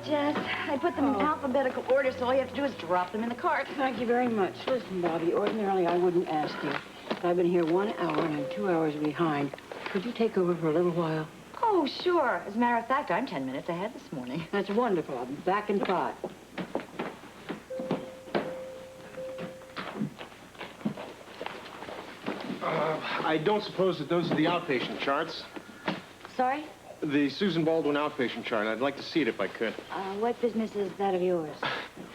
Jess. I put them in alphabetical order, so all you have to do is drop them in the cart. Thank you very much. Listen, Bobbie, ordinarily I wouldn't ask you, but I've been here 1 hour and I'm 2 hours behind. Could you take over for a little while? Oh, sure. As a matter of fact, I'm 10 minutes ahead this morning. That's wonderful. I'll be back in 5. I don't suppose that those are the outpatient charts. Sorry? The Susan Baldwin outpatient chart. I'd like to see it if I could. What business is that of yours?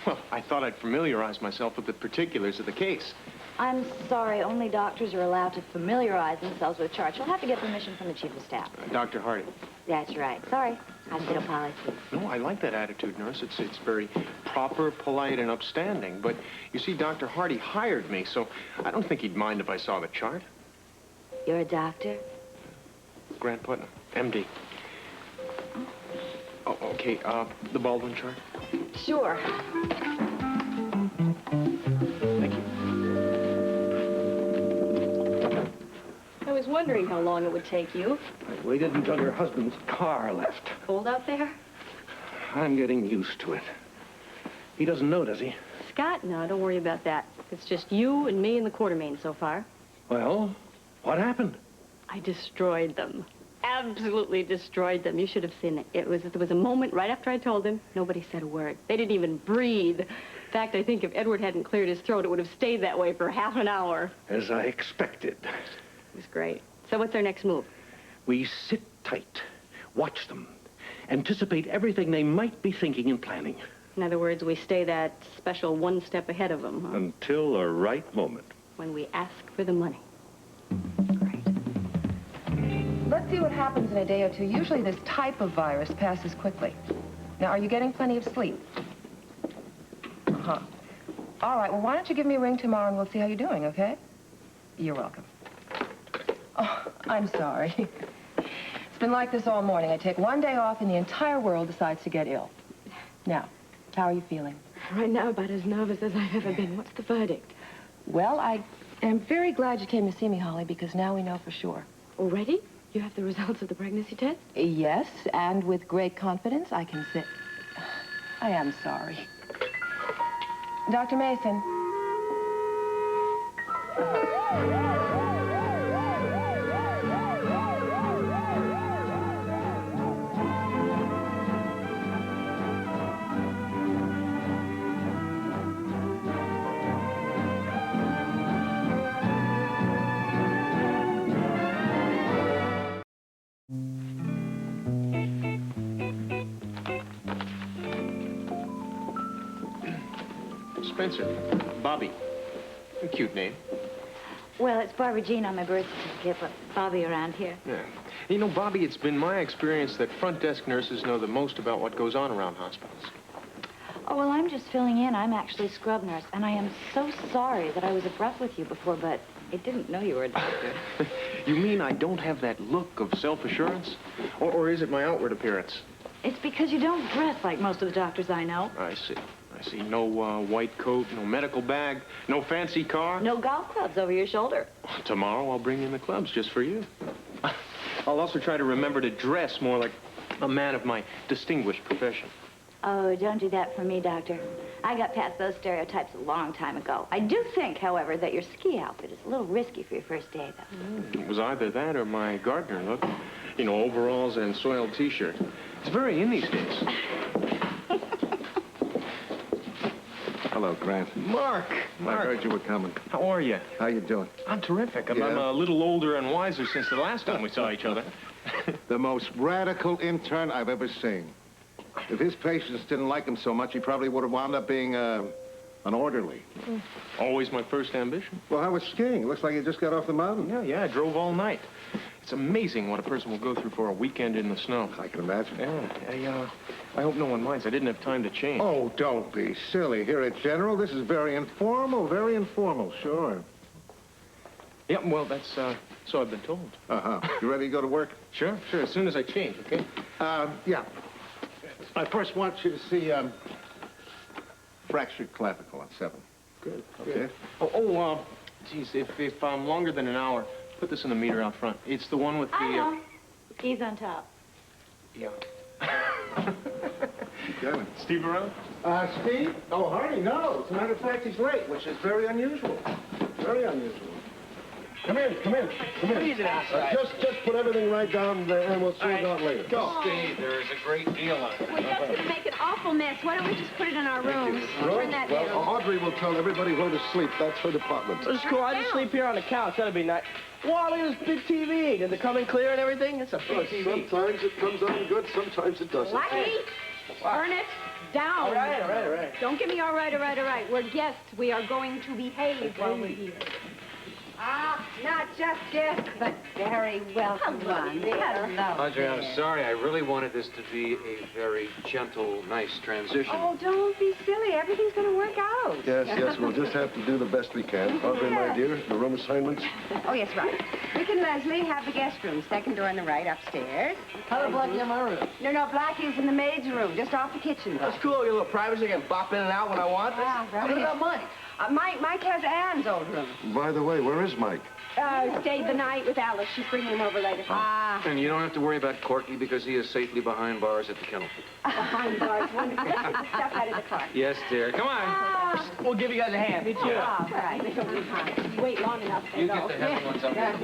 Well, I thought I'd familiarize myself with the particulars of the case. I'm sorry. Only doctors are allowed to familiarize themselves with charts. You'll have to get permission from the chief of staff. Dr. Hardy. That's right. Sorry. Hospital policy. No, I like that attitude, nurse. It's very proper, polite, and upstanding. But, you see, Dr. Hardy hired me, so I don't think he'd mind if I saw the chart. You're a doctor? Grant Putnam, M.D. Oh, okay, the Baldwin chart? Sure. Thank you. I was wondering how long it would take you. I waited until your husband's car left. Cold out there? I'm getting used to it. He doesn't know, does he? Scott? No, don't worry about that. It's just you and me and the Quartermain so far. Well, what happened? I destroyed them. Absolutely destroyed them. You should have seen it. There was a moment right after I told them, nobody said a word. They didn't even breathe. In fact, I think if Edward hadn't cleared his throat, it would have stayed that way for half an hour. As I expected. It was great. So what's our next move? We sit tight, watch them, anticipate everything they might be thinking and planning. In other words, we stay that special one step ahead of them, huh? Until the right moment. When we ask for the money. Let's see what happens in a day or two. Usually this type of virus passes quickly. Now, are you getting plenty of sleep? Uh-huh. All right, well, why don't you give me a ring tomorrow and we'll see how you're doing, okay? You're welcome. Oh, I'm sorry. It's been like this all morning. I take one day off and the entire world decides to get ill. Now, how are you feeling? Right now, about as nervous as I've ever been. What's the verdict? Well, I am very glad you came to see me, Holly, because now we know for sure. Already? You have the results of the pregnancy test? Yes, and with great confidence, I can say... I am sorry. Dr. Mason. Spencer. Bobbie. A cute name. Well, it's Barbara Jean on my birth certificate, but Bobbie around here. Yeah. You know, Bobbie, it's been my experience that front desk nurses know the most about what goes on around hospitals. Oh, well, I'm just filling in. I'm actually scrub nurse, and I am so sorry that I was abrupt with you before, but I didn't know you were a doctor. You mean I don't have that look of self-assurance? Or is it my outward appearance? It's because you don't dress like most of the doctors I know. I see. I see. No white coat, no medical bag, no fancy car. No golf clubs over your shoulder. Tomorrow I'll bring in the clubs just for you. I'll also try to remember to dress more like a man of my distinguished profession. Oh, don't do that for me, Doctor. I got past those stereotypes a long time ago. I do think, however, that your ski outfit is a little risky for your first day, though. It was either that or my gardener look. You know, overalls and soiled T-shirt. It's very in these days. Hello, Grant. Mark! I heard you were coming. How are you? How you doing? I'm terrific. I'm Yeah? a little older and wiser since the last time we saw each other. The most radical intern I've ever seen. If his patients didn't like him so much, he probably would have wound up being an orderly. Always my first ambition. Well, how was skiing? Looks like you just got off the mountain. Yeah, I drove all night. It's amazing what a person will go through for a weekend in the snow. I can imagine. Yeah, I hope no one minds. I didn't have time to change. Oh, don't be silly. Here at General, this is very informal, sure. Yeah, well, that's so I've been told. Uh-huh. You ready to go to work? Sure, as soon as I change, okay? Yeah. I first want you to see fractured clavicle on 7. Good. Okay? Geez, if I'm longer than an hour, put this in the meter out front. It's the one with the... I know. Keys on top. Yeah. Got it. Steve around? Steve? Oh, Hardy, no. As a matter of fact, he's late, which is very unusual. Very unusual. Come in. Just put everything right down there, and we'll sort it out later. Go. Steve, there is a great deal on it. We're just going to make an awful mess. Why don't we just put it in our rooms? Turn that Well, down. Audrey will tell everybody where to sleep. That's her department. It's cool. I just sleep here on the couch. That'd be nice. Wow, look at this big TV. Did it come in clear and everything? It's a big TV. Sometimes it comes on good, sometimes it doesn't. Lucky. Turn it down. All right. Don't give me all right. We're guests. We are going to behave while we're here. Ah, not just guests, but very welcome ones. Hello. Audrey, I'm sorry. I really wanted this to be a very gentle, nice transition. Oh, don't be silly. Everything's going to work out. Yes, we'll just have to do the best we can. Audrey, my dear, the room assignments? Oh, yes, right. Rick and Leslie have the guest room, second door on the right, upstairs. How did Blackie in my room? No, Blackie's in the maid's room, just off the kitchen. That's cool. Get a little privacy. I can bop in and out when I want. Ah, right. What about Mike? Mike has Anne's old room. By the way, where is Mike? Stayed the night with Alice. She's bringing him over later. Ah. And you don't have to worry about Corky because he is safely behind bars at the kennel. Behind bars. Wonderful. Stuff out of the car. Yes, dear. Come on. We'll give you guys a hand. Me too. Oh, right. You wait long enough. You get the heavy ones up there.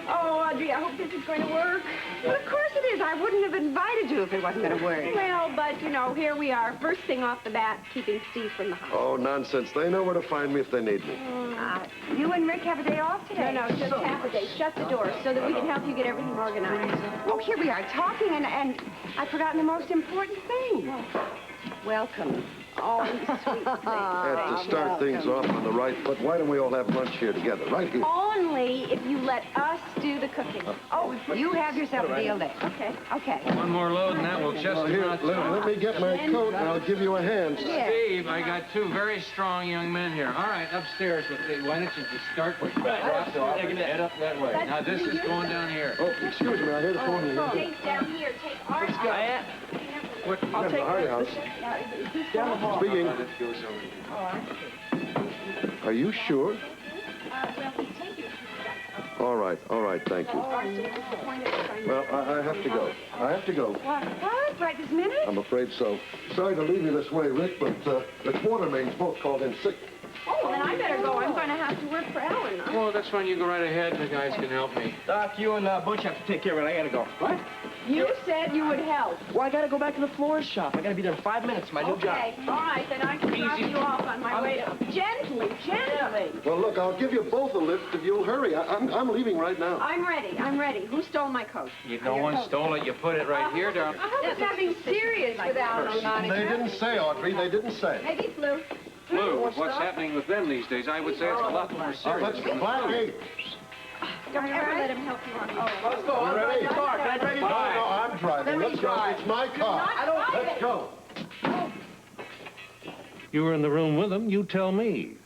Oh, Audrey, I hope this is going to work. Well, of course it is. I wouldn't have invited you if it wasn't going to work. Well, but, you know, here we are. First thing off the bat, keeping Steve from the house. Oh, nonsense. They know where to find me if they need me. You and Rick have a day off today. No, just half a day. Shut the door so that we can help you get everything organized. Oh, here we are talking, and I've forgotten the most important thing. Welcome. Oh, you sweet thing. Had to start things off on the right foot. Why don't we all have lunch here together, right here? Only if you let us do the cooking. Oh, you have yourself a deal there. Okay. One more load and that will just Here, about let me get my coat, and I'll give you a hand. Steve, I got two very strong young men here. All right, upstairs with the, why don't you just start with drop off and head up that way. Now this is going down here. Oh, excuse me, I heard a phone here. Take down here. Take our house. I'll take the house. Down the hall. Speaking. That goes over here. Are you sure? Well, he's taking it. All right, thank you. Well, I have to go. What? Right this minute? I'm afraid so. Sorry to leave you this way, Rick, but the Quartermains both called in sick. Oh, well, then I better go. I'm going to have to work for Ellen. Well, that's fine. You go right ahead. The guys can help me. Doc, you and Butch have to take care of it. I gotta go. What? You said you would help. Well, I gotta go back to the florist shop. I gotta be there in 5 minutes. My new job. Okay, all right, then I can drop you off on my way up. Gently. Well, look, I'll give you both a lift if you'll hurry. I'm leaving right now. I'm ready. Who stole my coat? No one stole it. You put it right here, darling. There's nothing serious without They didn't say, Audrey. They didn't say. Maybe flu. Flu, what's happening with them these days? I would say it's a lot more serious. Let's Blackie. Don't ever let him help you on the Let's go. I'll drive the car. Can I drive your car? No, I'm driving. Let's go. It's my car. Let's go. You were in the room with them. You tell me.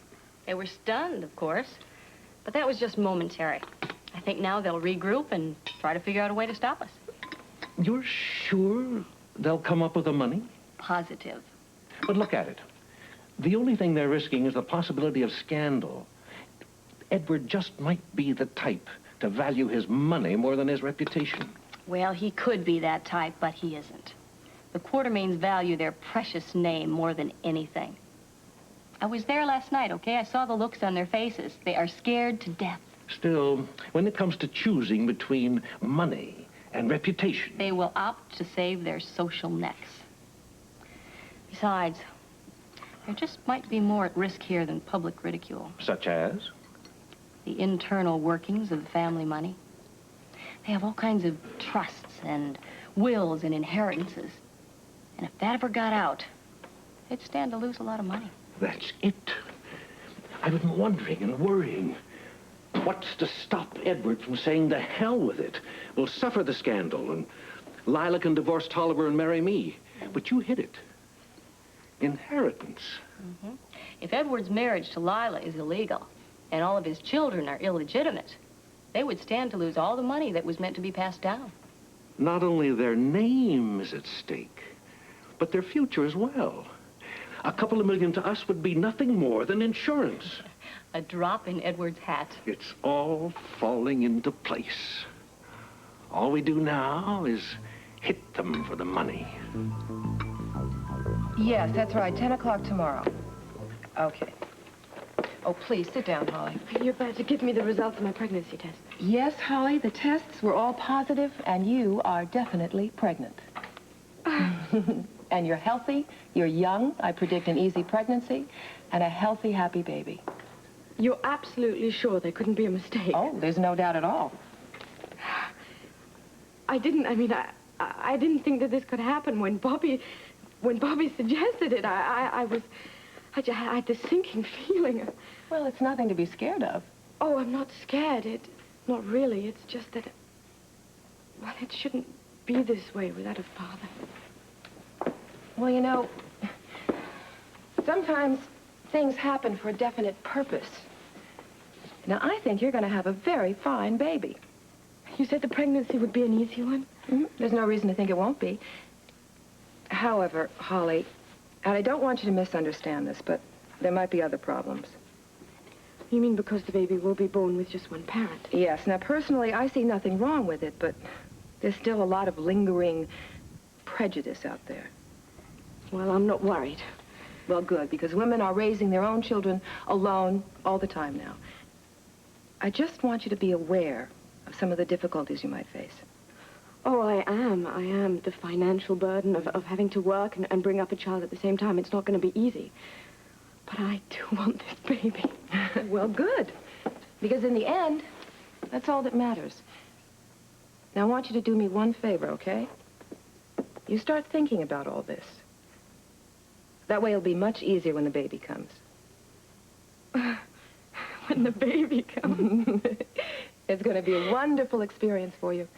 They were stunned, of course. But that was just momentary. I think now they'll regroup and try to figure out a way to stop us. You're sure they'll come up with the money? Positive. But look at it. The only thing they're risking is the possibility of scandal. Edward just might be the type to value his money more than his reputation. Well, he could be that type, but he isn't. The Quartermains value their precious name more than anything. I was there last night, okay? I saw the looks on their faces. They are scared to death. Still, when it comes to choosing between money and reputation... They will opt to save their social necks. Besides, there just might be more at risk here than public ridicule. Such as? The internal workings of the family money. They have all kinds of trusts and wills and inheritances. And if that ever got out, they'd stand to lose a lot of money. That's it. I've been wondering and worrying. What's to stop Edward from saying the hell with it? We'll suffer the scandal, and Lila can divorce Tolliver and marry me. But you hit it. Inheritance. Mm-hmm. If Edward's marriage to Lila is illegal, and all of his children are illegitimate, they would stand to lose all the money that was meant to be passed down. Not only their name is at stake, but their future as well. A couple of million to us would be nothing more than insurance. A drop in Edward's hat. It's all falling into place. All we do now is hit them for the money. Yes, that's right. 10 o'clock tomorrow. Okay. Oh, please, sit down, Holly. You're about to give me the results of my pregnancy test. Yes, Holly, the tests were all positive, and you are definitely pregnant. And you're healthy, you're young. I predict an easy pregnancy, and a healthy, happy baby. You're absolutely sure there couldn't be a mistake? Oh, there's no doubt at all. I didn't think that this could happen when Bobbie suggested it. I had this sinking feeling. Well, it's nothing to be scared of. Oh, I'm not scared. Not really. It's just that, well, it shouldn't be this way without a father. Well, you know, sometimes things happen for a definite purpose. Now, I think you're going to have a very fine baby. You said the pregnancy would be an easy one? Mm-hmm. There's no reason to think it won't be. However, Holly, and I don't want you to misunderstand this, but there might be other problems. You mean because the baby will be born with just one parent? Yes. Now, personally, I see nothing wrong with it, but there's still a lot of lingering prejudice out there. Well, I'm not worried. Well, good, because women are raising their own children alone all the time now. I just want you to be aware of some of the difficulties you might face. Oh, I am. The financial burden of having to work and bring up a child at the same time. It's not going to be easy. But I do want this baby. Well, good. Because in the end, that's all that matters. Now, I want you to do me one favor, okay? You start thinking about all this. That way it'll be much easier when the baby comes. When the baby comes? It's going to be a wonderful experience for you.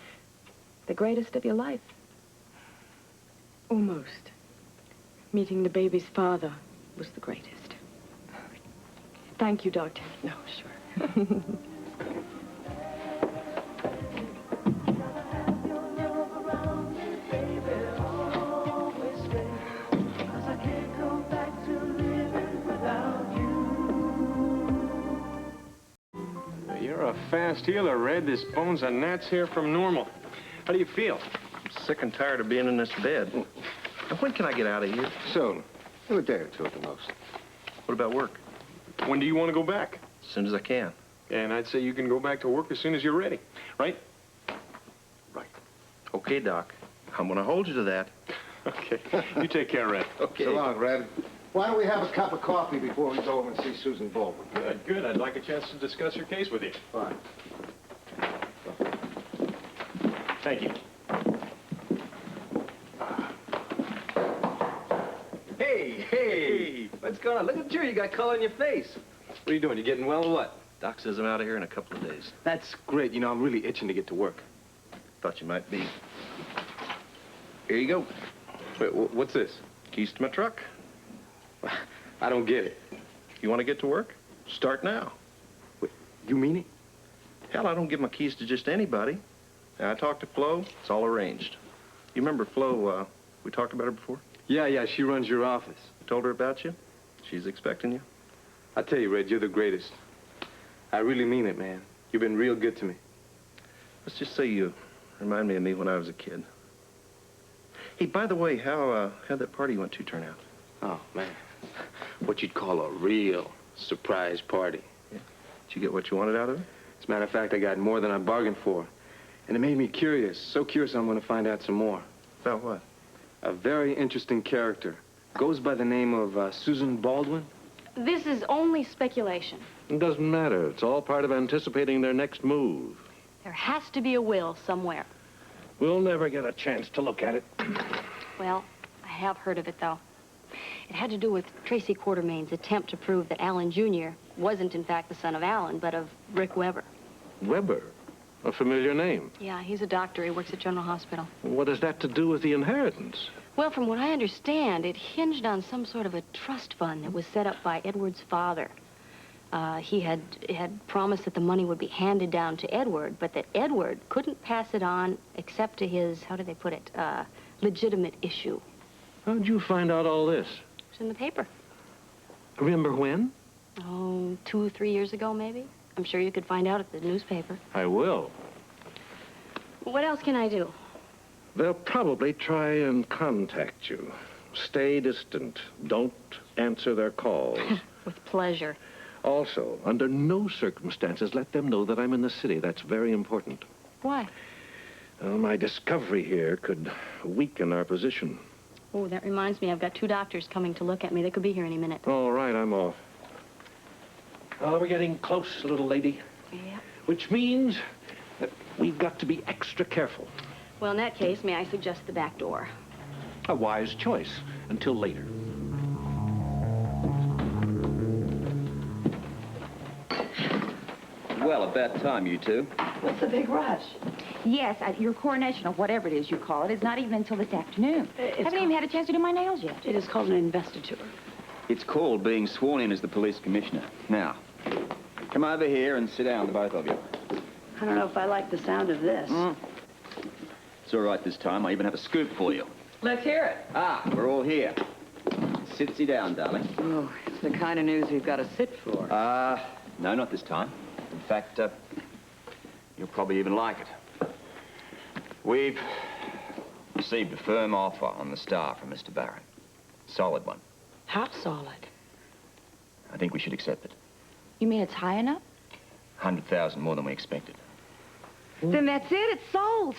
The greatest of your life. Almost. Meeting the baby's father was the greatest. Thank you, Doctor. No, sure. You're a fast healer, Red. This bone's a gnat's hair from normal. How do you feel? I'm sick and tired of being in this bed. And when can I get out of here? Soon. In a day or two at the most. What about work? When do you want to go back? As soon as I can. And I'd say you can go back to work as soon as you're ready, right? Right. Okay, Doc. I'm going to hold you to that. Okay. You take care, Red. Okay. So long, Red. Why don't we have a cup of coffee before we go over and see Susan Baldwin? Good, good. I'd like a chance to discuss your case with you. Fine. Thank you. Hey! What's going on? Look at you. You got color in your face. What are you doing? You getting well or what? Doc says I'm out of here in a couple of days. That's great. You know, I'm really itching to get to work. Thought you might be. Here you go. Wait, what's this? Keys to my truck. I don't get it. You want to get to work? Start now. Wait, you mean it? Hell, I don't give my keys to just anybody. Now, I talked to Flo. It's all arranged. You remember Flo, we talked about her before? Yeah, she runs your office. I told her about you. She's expecting you. I tell you, Red, you're the greatest. I really mean it, man. You've been real good to me. Let's just say you remind me of me when I was a kid. Hey, by the way, how'd that party you went to turn out? Oh, man. What you'd call a real surprise party. Yeah. Did you get what you wanted out of it? As a matter of fact, I got more than I bargained for. And it made me curious. So curious I'm going to find out some more. About what? A very interesting character. Goes by the name of Susan Baldwin. This is only speculation. It doesn't matter. It's all part of anticipating their next move. There has to be a will somewhere. We'll never get a chance to look at it. Well, I have heard of it, though. It had to do with Tracy Quartermain's attempt to prove that Alan Jr. wasn't, in fact, the son of Alan, but of Rick Weber. Weber? A familiar name. Yeah, he's a doctor. He works at General Hospital. What has that to do with the inheritance? Well, from what I understand, it hinged on some sort of a trust fund that was set up by Edward's father. He had promised that the money would be handed down to Edward, but that Edward couldn't pass it on except to his, how do they put it, legitimate issue. How'd you find out all this? It's in the paper. Remember when? Oh, 2 or 3 years ago, maybe. I'm sure you could find out at the newspaper. I will. What else can I do? They'll probably try and contact you. Stay distant. Don't answer their calls. With pleasure. Also, under no circumstances, let them know that I'm in the city. That's very important. Why? My discovery here could weaken our position. Oh, that reminds me, I've got 2 doctors coming to look at me. They could be here any minute. All right, I'm off. Oh, we're getting close, little lady. Yeah. Which means that we've got to be extra careful. Well, in that case, may I suggest the back door? A wise choice. Until later. Well, about time, you two. What's the big rush? Yes, your coronation, or whatever it is you call it, is not even until this afternoon. I haven't even had a chance to do my nails yet. It is called an investiture. It's called being sworn in as the police commissioner. Now, come over here and sit down, the both of you. I don't know if I like the sound of this. It's all right this time. I even have a scoop for you. Let's hear it. Ah, we're all here. Sit down, darling. Oh, it's the kind of news we've got to sit for. No, not this time. In fact, you'll probably even like it. We've received a firm offer on the Star from Mr. Barron. Solid one. How solid? I think we should accept it. You mean it's high enough? 100,000 more than we expected. Then that's it. It's sold.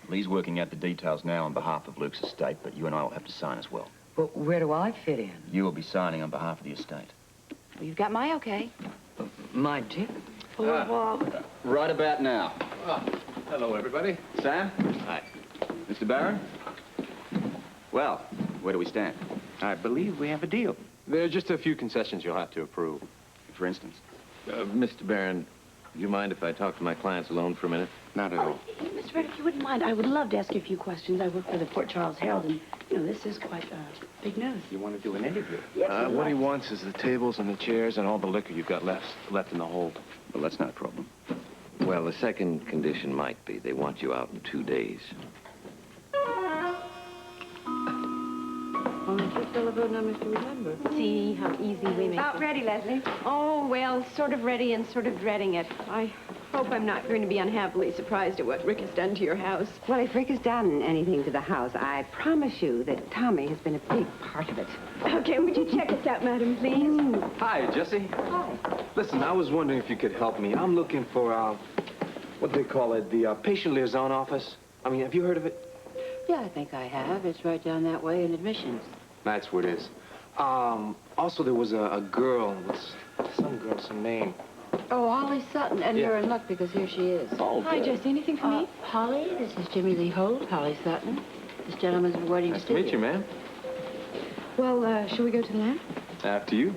Lee's working out the details now on behalf of Luke's estate, but you and I will have to sign as well. But where do I fit in? You will be signing on behalf of the estate. Well, you've got my okay. Mine, too. Right about now. Hello, everybody. Sam? Hi. Mr. Barron? Well, where do we stand? I believe we have a deal. There are just a few concessions you'll have to approve. For instance? Mr. Barron, do you mind if I talk to my clients alone for a minute? Not at all. Mr. Barron, if you wouldn't mind, I would love to ask you a few questions. I work for the Port Charles Herald, and, you know, this is quite big news. You want to do an interview? Yes, What he wants is the tables and the chairs and all the liquor you've got left in the hold. Well, that's not a problem. Well, the second condition might be they want you out in 2 days. Only 2 syllable numbers to remember. See how easy we make About it. ready, Leslie. Oh, well, sort of ready and sort of dreading it. I hope I'm not going to be unhappily surprised at what Rick has done to your house. Well, if Rick has done anything to the house, I promise you that Tommy has been a big part of it. Okay, would you check us out, madam, please? Hi, Jessie. Hi. Listen, I was wondering if you could help me. I'm looking for, what do they call it, the patient liaison office. I mean, have you heard of it? Yeah, I think I have. It's right down that way in admissions. That's where it is. Also, there was a girl, some name. Oh, Holly Sutton. And Yeah. you're in luck because here she is. Oh, Hi, good. Jessie. Anything for me? Holly, this is Jimmy Lee Holt, Holly Sutton. This gentleman's been waiting Nice to to see meet you, ma'am. Well, shall we go to the lab? After you.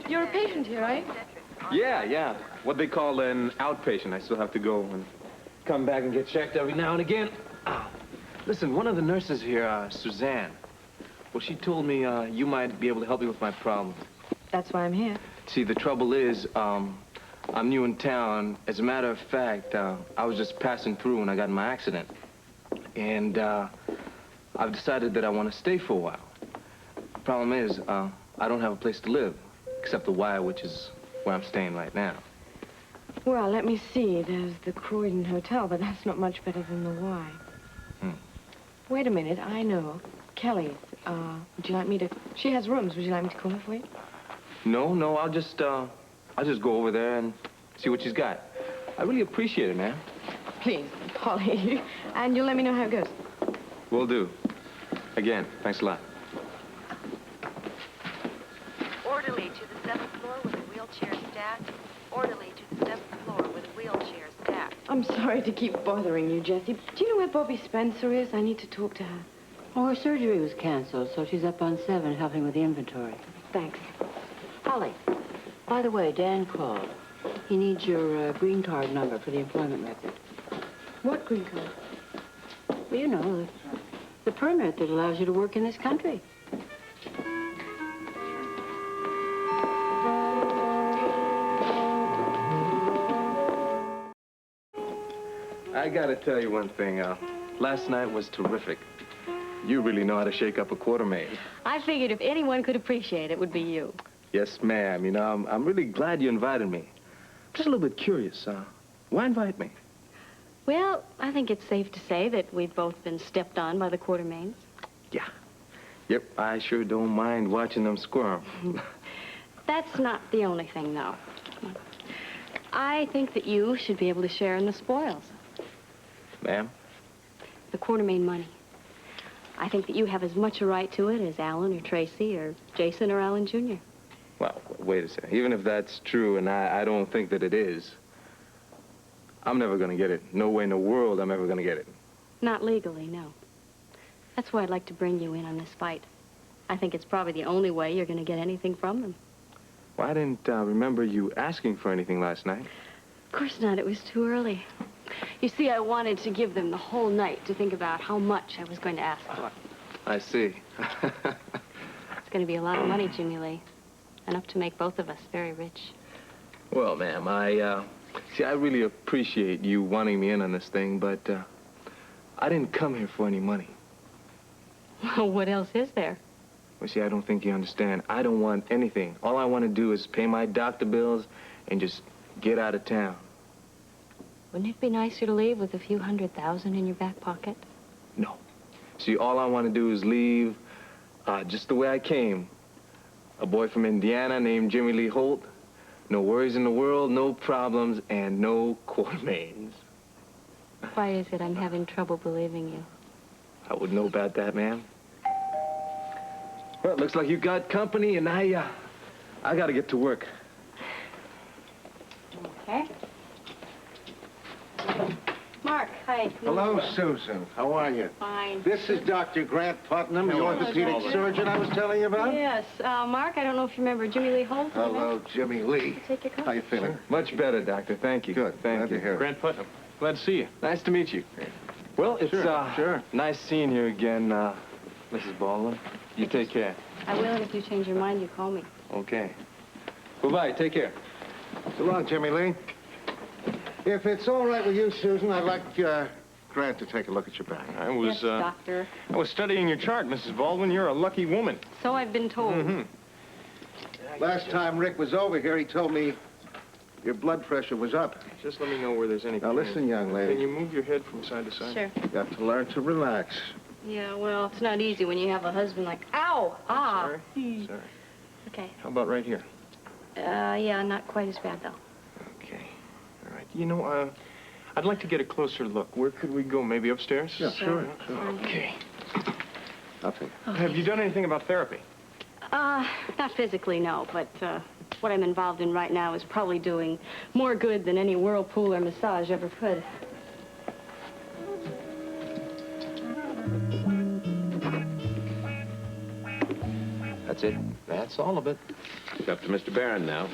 You're a patient here, right? Yeah. What they call an outpatient. I still have to go and come back and get checked every now and again. Listen, one of the nurses here, Suzanne, well, she told me you might be able to help me with my problem. That's why I'm here. See, the trouble is, I'm new in town. As a matter of fact, I was just passing through when I got in my accident. And I've decided that I want to stay for a while. The problem is, I don't have a place to live, except the Y, which is where I'm staying right now. Well, let me see. There's the Croydon Hotel, but that's not much better than the Y. Wait a minute. I know. Kelly, would you like me to... She has rooms. Would you like me to call her for you? No, I'll just go over there and see what she's got. I really appreciate it, man. Please, Holly. And you'll let me know how it goes. Will do. Again, thanks a lot. Orderly to the 7th floor with a wheelchair stacked. Orderly to the 7th floor with a wheelchair stacked. I'm sorry to keep bothering you, Jessie. Do you know where Bobbie Spencer is? I need to talk to her. Oh, her surgery was canceled, so she's up on 7 helping with the inventory. Thanks. Holly, by the way, Dan called. He needs your green card number for the employment record. What green card? Well, you know, the permit that allows you to work in this country. I gotta tell you one thing, last night was terrific. You really know how to shake up a quartermaid. I figured if anyone could appreciate it, it would be you. Yes, ma'am. You know, I'm really glad you invited me. just a little bit curious. Why invite me? Well, I think it's safe to say that we've both been stepped on by the Quartermains. Yeah. Yep, I sure don't mind watching them squirm. That's not the only thing, though. I think that you should be able to share in the spoils. Ma'am? The Quartermain money. I think that you have as much a right to it as Alan or Tracy or Jason or Alan Jr. Well, wait a second. Even if that's true, and I don't think that it is, I'm never going to get it. No way in the world I'm ever going to get it. Not legally, no. That's why I'd like to bring you in on this fight. I think it's probably the only way you're going to get anything from them. Well, I didn't remember you asking for anything last night. Of course not. It was too early. You see, I wanted to give them the whole night to think about how much I was going to ask for. I see. It's going to be a lot of money, Jimmy Lee. Enough to make both of us very rich. Well, ma'am, I really appreciate you wanting me in on this thing, but I didn't come here for any money. Well, what else is there? Well, see, I don't think you understand. I don't want anything. All I want to do is pay my doctor bills and just get out of town. Wouldn't it be nicer to leave with a few $100,000 in your back pocket? No. See, all I want to do is leave just the way I came. A boy from Indiana named Jimmy Lee Holt. No worries in the world, no problems, and no Quartermains. Why is it I'm having trouble believing you? I would know about that, ma'am. Well, it looks like you got company, and I got to get to work. Okay. Mark, hi. Hello, Susan. How are you? Fine. This is Dr. Grant Putnam, the orthopedic surgeon I was telling you about. Yes. Mark, I don't know if you remember Jimmy Lee Holt. Hello, Jimmy Lee. Take your coat. How you feeling? Much better, Doctor. Thank you. Good. Thank Glad you. to hear it. Grant Putnam. Glad to see you. Nice to meet you. Well, it's Sure. nice seeing you again, Mrs. Baldwin. You take care. I will, and if you change your mind, you call me. Okay. Bye-bye. Take care. So long, Jimmy Lee. If it's all right with you, Susan, I'd like Grant to take a look at your back. Yes, doctor. I was studying your chart, Mrs. Baldwin. You're a lucky woman. So I've been told. Mm-hmm. Last time Rick was over here, he told me your blood pressure was up. Just let me know where there's any Now, pain. listen, young Can lady. you move your head from side to side? Sure. You have to learn to relax. Yeah, well, it's not easy when you have a husband like, ow, ah. Sorry. Okay. How about right here? Yeah, not quite as bad, though. Okay. All right. You know, I'd like to get a closer look. Where could we go? Maybe upstairs? Yeah, sure. Okay. I'll take it. Okay. Have you done anything about therapy? Not physically, no, but what I'm involved in right now is probably doing more good than any whirlpool or massage ever could. That's it? That's all of it. It's up to Mr. Barron now.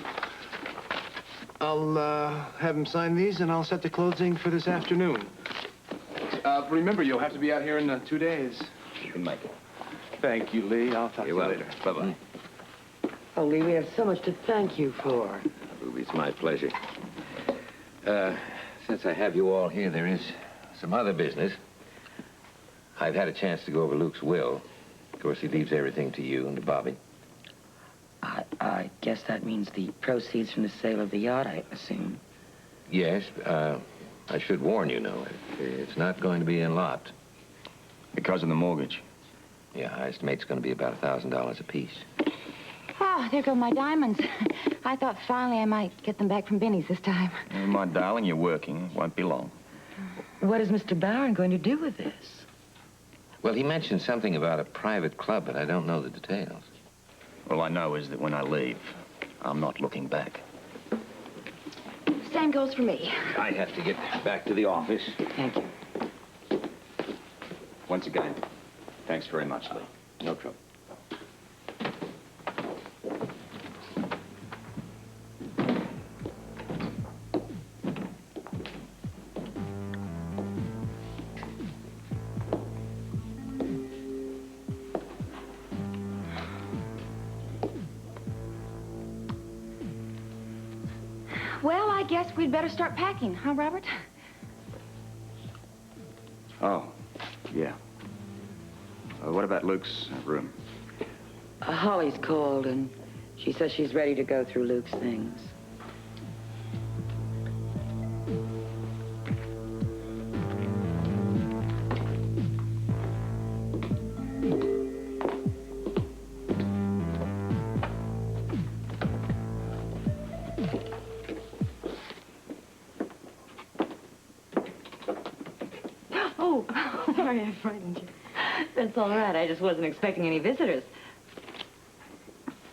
I'll have him sign these, and I'll set the closing for this afternoon. Remember, you'll have to be out here in 2 days. You can make it. Thank you, Lee. I'll talk to you later. Bye-bye. Oh, Lee, we have so much to thank you for. Ruby, it's my pleasure. Since I have you all here, there is some other business. I've had a chance to go over Luke's will. Of course, he leaves everything to you and to Bobbie. I guess that means the proceeds from the sale of the yacht, I assume. Yes, I should warn you, though. It's not going to be unlocked. Because of the mortgage. Yeah, I estimate it's going to be about $1,000 apiece. Oh, there go my diamonds. I thought finally I might get them back from Benny's this time. My darling, you're working. Won't be long. What is Mr. Barron going to do with this? Well, he mentioned something about a private club, but I don't know the details. All I know is that when I leave, I'm not looking back. Same goes for me. I have to get back to the office. Thank you. Once again, thanks very much, Lee. No trouble. Well, I guess we'd better start packing, huh, Robert? Oh, yeah. What about Luke's room? Holly's called, and she says she's ready to go through Luke's things. sorry I frightened you. That's all right. I just wasn't expecting any visitors.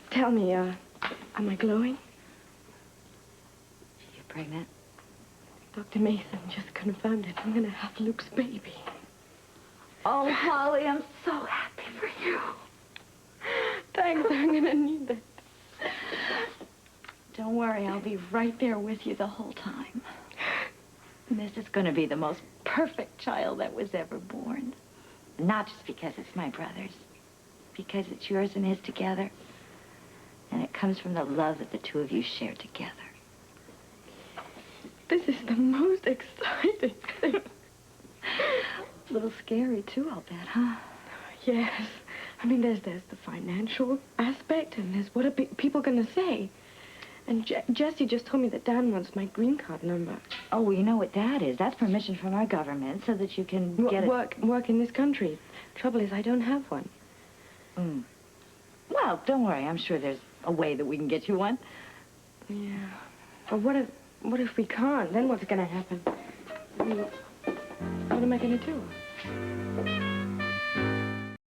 Tell me, am I glowing? You pregnant? Dr. Mason just confirmed it. I'm gonna have Luke's baby. Oh, Holly, I'm so happy for you. Thanks, I'm gonna need that. Don't worry, I'll be right there with you the whole time. This is going to be the most perfect child that was ever born. Not just because it's my brother's, because it's yours and his together. And it comes from the love that the two of you share together. This is the most exciting thing. A little scary, too, I'll bet, huh? Yes. I mean, there's the financial aspect, and there's what are people going to say? And Jessie just told me that Dan wants my green card number. Oh, well, you know what that is. That's permission from our government so that you can get work in this country. Trouble is, I don't have one. Mm. Well, don't worry. I'm sure there's a way that we can get you one. Yeah. But what if we can't? Then what's going to happen? What am I going to do?